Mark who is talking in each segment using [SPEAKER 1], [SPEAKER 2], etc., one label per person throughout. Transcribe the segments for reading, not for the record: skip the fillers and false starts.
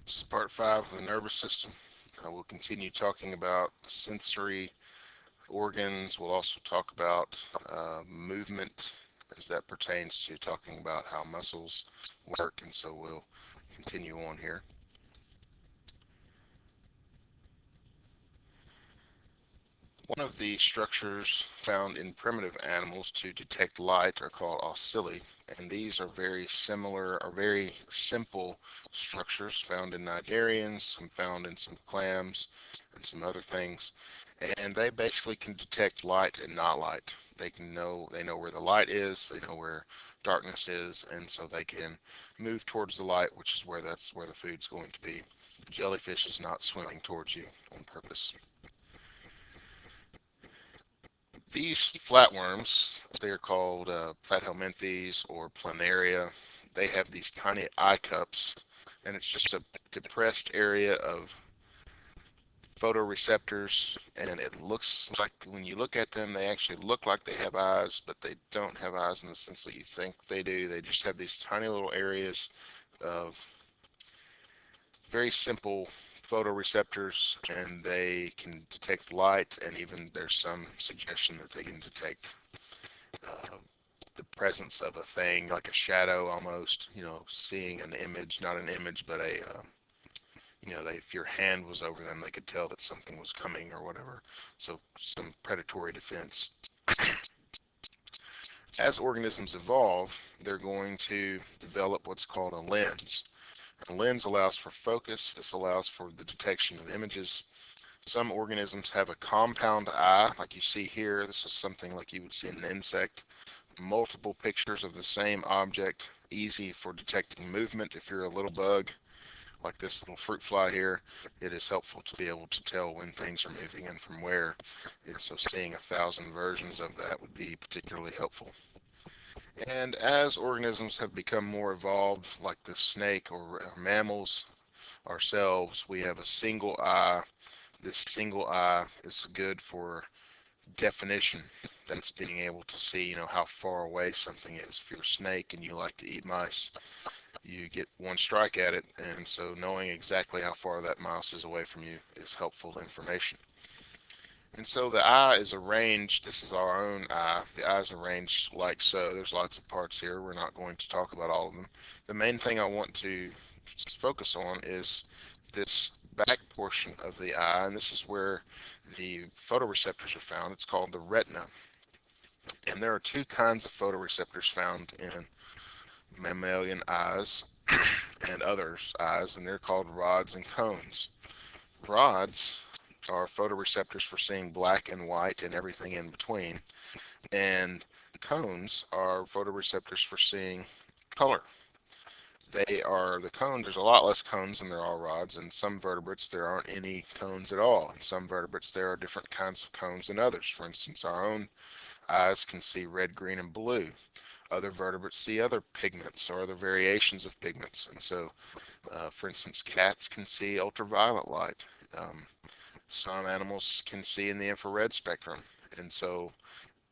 [SPEAKER 1] This is part 5 of the nervous system. We'll continue talking about sensory organs. We'll also talk about movement as that pertains to talking about how muscles work, and so we'll continue on here. One of the structures found in primitive animals to detect light are called ocelli, and these are very similar, or very simple structures found in cnidarians, some found in some clams, and some other things. And they basically can detect light and not light. They know where the light is, they know where darkness is, and so they can move towards the light, which is that's where the food's going to be. The jellyfish is not swimming towards you on purpose. These flatworms, they're called platyhelminthes or planaria. They have these tiny eye cups, and it's just a depressed area of photoreceptors, and it looks like when you look at them, they actually look like they have eyes, but they don't have eyes in the sense that you think they do. They just have these tiny little areas of very simple photoreceptors, and they can detect light, and even there's some suggestion that they can detect uh, the presence of a thing, like a shadow almost, seeing an image, not an image, but if your hand was over them, they could tell that something was coming or whatever. So some predatory defense. As organisms evolve, they're going to develop what's called a lens. A lens allows for focus. This allows for the detection of images. Some organisms have a compound eye, like you see here. This is something like you would see in an insect. Multiple pictures of the same object, easy for detecting movement. If you're a little bug, like this little fruit fly here, it is helpful to be able to tell when things are moving and from where. And so seeing 1,000 versions of that would be particularly helpful. And as organisms have become more evolved, like the snake or mammals ourselves, we have a single eye. This single eye is good for definition. That's being able to see, how far away something is. If you're a snake and you like to eat mice, you get one strike at it, and so knowing exactly how far that mouse is away from you is helpful information. And so the eye is arranged, this is our own eye, the eye is arranged like so. There's lots of parts here, we're not going to talk about all of them. The main thing I want to focus on is this back portion of the eye, and this is where the photoreceptors are found. It's called the retina. And there are two kinds of photoreceptors found in mammalian eyes and others' eyes, and they're called rods and cones. Rods are photoreceptors for seeing black and white and everything in between, and cones are photoreceptors for seeing color. The cones, there's a lot less cones than there are rods. In some vertebrates, there aren't any cones at all. In some vertebrates, there are different kinds of cones than others. For instance, our own eyes can see red, green, and blue. Other vertebrates see other pigments or other variations of pigments. And so, for instance, cats can see ultraviolet light. Some animals can see in the infrared spectrum. And so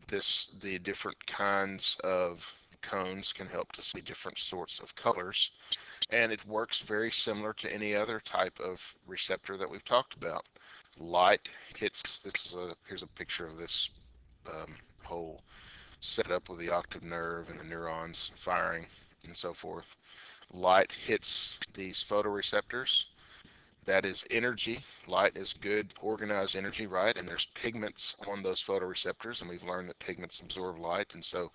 [SPEAKER 1] the different kinds of cones can help to see different sorts of colors. And it works very similar to any other type of receptor that we've talked about. Light hits, here's a picture of this whole setup with the octave nerve and the neurons firing and so forth. Light hits these photoreceptors. That is energy. Light is good organized energy, right? And there's pigments on those photoreceptors, and we've learned that pigments absorb light, and so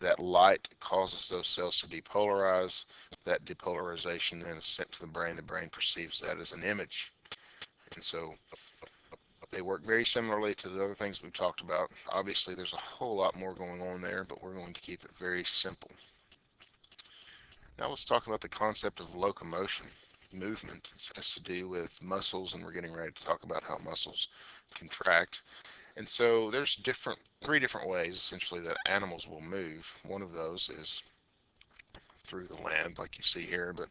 [SPEAKER 1] that light causes those cells to depolarize. That depolarization then is sent to the brain. The brain perceives that as an image. And so they work very similarly to the other things we've talked about. Obviously, there's a whole lot more going on there, but we're going to keep it very simple. Now let's talk about the concept of locomotion. Movement. It has to do with muscles, and we're getting ready to talk about how muscles contract. And so there's three different ways, essentially, that animals will move. One of those is through the land, like you see here, but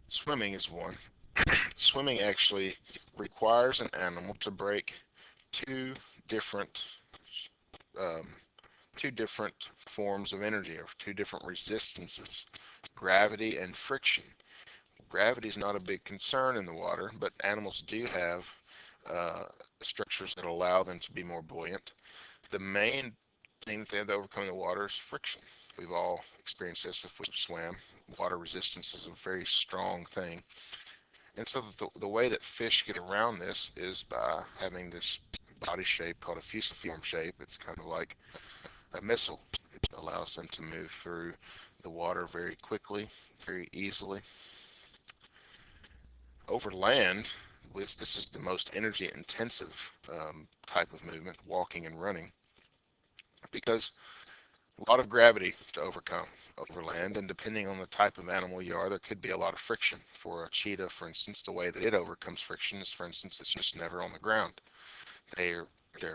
[SPEAKER 1] swimming is one. Swimming actually requires an animal to break two different um, two different forms of energy, or two different resistances, gravity and friction. Gravity is not a big concern in the water, but animals do have structures that allow them to be more buoyant. The main thing that they have to overcome in the water is friction. We've all experienced this if we swam. Water resistance is a very strong thing. And so the way that fish get around this is by having this body shape called a fusiform shape. It's kind of like a missile. It allows them to move through the water very quickly, very easily. Over land, this is the most energy intensive type of movement, walking and running, because a lot of gravity to overcome over land, and depending on the type of animal you are, there could be a lot of friction. For a cheetah, for instance, the way that it overcomes friction is, for instance, it's just never on the ground. Their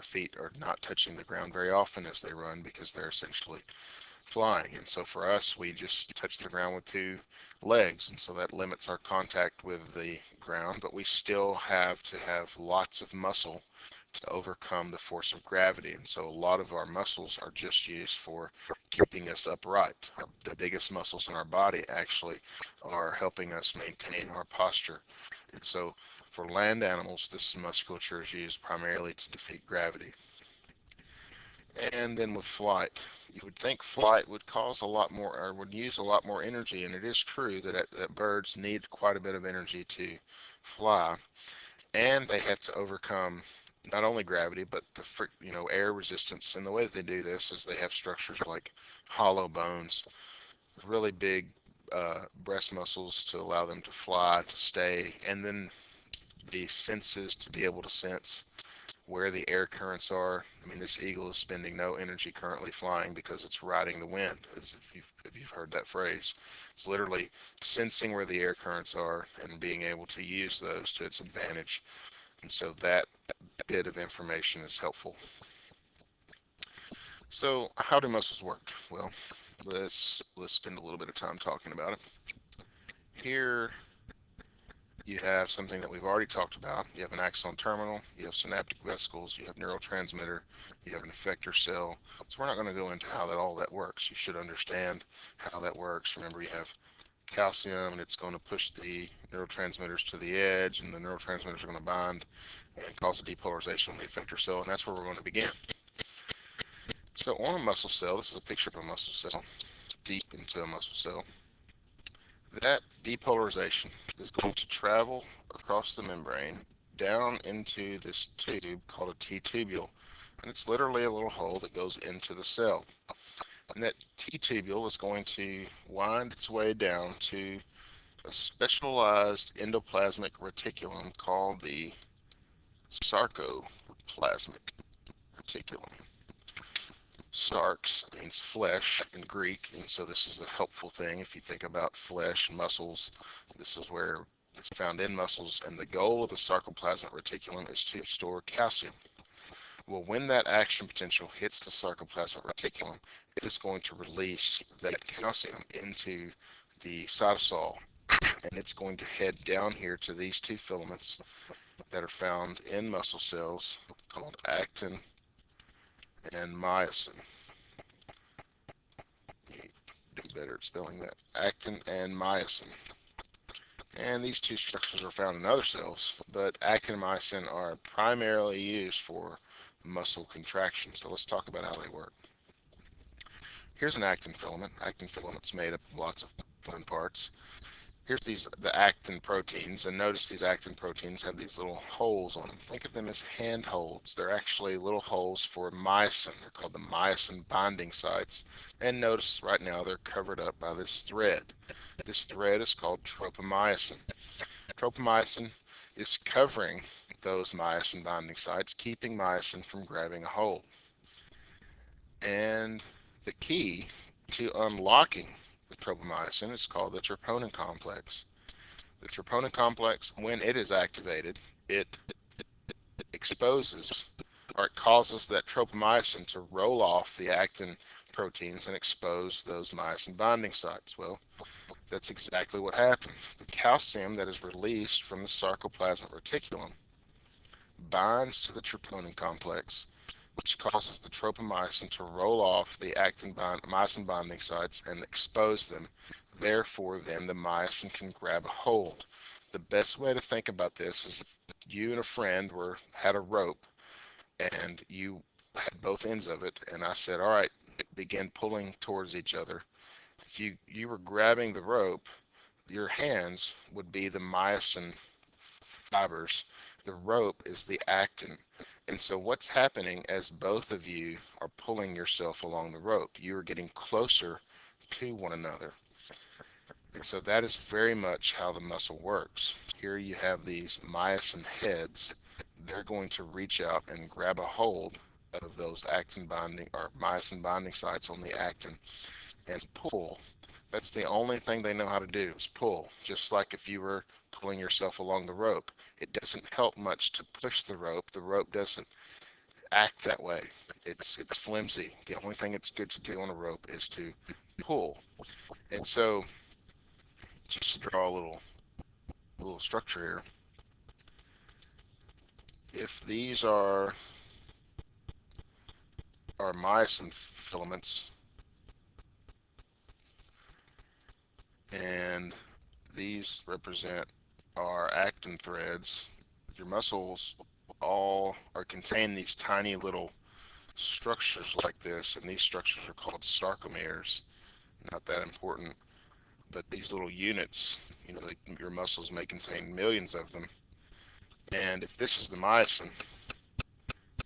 [SPEAKER 1] feet are not touching the ground very often as they run because they're essentially flying. And so for us, we just touch the ground with two legs, and so that limits our contact with the ground, but we still have to have lots of muscle to overcome the force of gravity. And so a lot of our muscles are just used for keeping us upright. The biggest muscles in our body actually are helping us maintain our posture. And so for land animals, this musculature is used primarily to defeat gravity. And then with flight, you would think flight would cause a lot more, or would use a lot more energy, and it is true that birds need quite a bit of energy to fly, and they have to overcome not only gravity but the air resistance. And the way that they do this is they have structures like hollow bones, really big breast muscles to allow them to fly, to stay, and then the senses to be able to sense where the air currents are. I mean, this eagle is spending no energy currently flying because it's riding the wind, as if you've heard that phrase. It's literally sensing where the air currents are and being able to use those to its advantage. And so that bit of information is helpful. So how do muscles work? Well, let's spend a little bit of time talking about it. Here you have something that we've already talked about. You have an axon terminal, you have synaptic vesicles, you have neurotransmitter, you have an effector cell. So we're not going to go into how all that works. You should understand how that works. Remember, you have calcium, and it's going to push the neurotransmitters to the edge, and the neurotransmitters are going to bind and cause a depolarization of the effector cell, and that's where we're going to begin. So on a muscle cell, this is a picture of a muscle cell, deep into a muscle cell. That depolarization is going to travel across the membrane down into this tube called a T-tubule. And it's literally a little hole that goes into the cell. And that T-tubule is going to wind its way down to a specialized endoplasmic reticulum called the sarcoplasmic reticulum. Sarx means flesh in Greek, and so this is a helpful thing if you think about flesh and muscles. This is where it's found in muscles, and the goal of the sarcoplasmic reticulum is to store calcium. Well, when that action potential hits the sarcoplasmic reticulum, it is going to release that calcium into the cytosol, and it's going to head down here to these two filaments that are found in muscle cells called actin and myosin. Do better at spelling that. Actin and myosin. And these two structures are found in other cells, but actin and myosin are primarily used for muscle contraction. So let's talk about how they work. Here's an actin filament. Actin filament's made up of lots of fun parts. Here's the actin proteins, and notice these actin proteins have these little holes on them. Think of them as handholds. They're actually little holes for myosin. They're called the myosin binding sites. And notice right now they're covered up by this thread. This thread is called tropomyosin. Tropomyosin is covering those myosin binding sites, keeping myosin from grabbing a hold. And the key to unlocking the tropomyosin is called the troponin complex. The troponin complex, when it is activated, it exposes, or it causes that tropomyosin to roll off the actin proteins and expose those myosin binding sites. Well, that's exactly what happens. The calcium that is released from the sarcoplasmic reticulum binds to the troponin complex, which causes the tropomyosin to roll off the myosin binding sites and expose them. Therefore, then the myosin can grab a hold. The best way to think about this is if you and a friend had a rope and you had both ends of it, and I said, all right, begin pulling towards each other. If you were grabbing the rope, your hands would be the myosin fibers. The rope is the actin. And so what's happening as both of you are pulling yourself along the rope, you are getting closer to one another. And so that is very much how the muscle works. Here you have these myosin heads. They're going to reach out and grab a hold of those actin binding or myosin binding sites on the actin and pull. That's the only thing they know how to do is pull, just like if you were pulling yourself along the rope. It doesn't help much to push the rope. The rope doesn't act that way. It's flimsy. The only thing it's good to do on a rope is to pull. And so, just to draw a little structure here, if these are our myosin filaments and these represent our actin threads, your muscles all are contain these tiny little structures like this, and these structures are called sarcomeres. Not that important, but these little units, your muscles may contain millions of them. And if this is the myosin,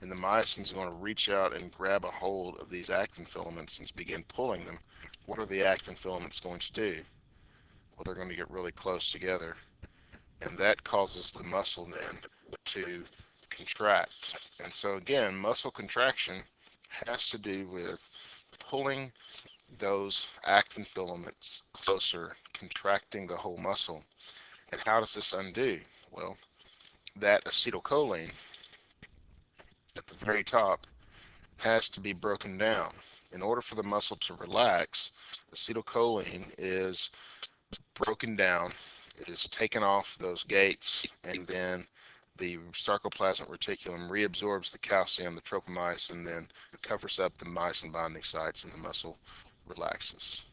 [SPEAKER 1] and the myosin is going to reach out and grab a hold of these actin filaments and begin pulling them, what are the actin filaments going to do? Well, they're going to get really close together, and that causes the muscle then to contract. And so again, muscle contraction has to do with pulling those actin filaments closer, contracting the whole muscle. And how does this undo? Well, that acetylcholine at the very top has to be broken down. In order for the muscle to relax, acetylcholine is broken down. It is taken off those gates, and then the sarcoplasmic reticulum reabsorbs the calcium, the tropomyosin, then covers up the myosin binding sites, and the muscle relaxes.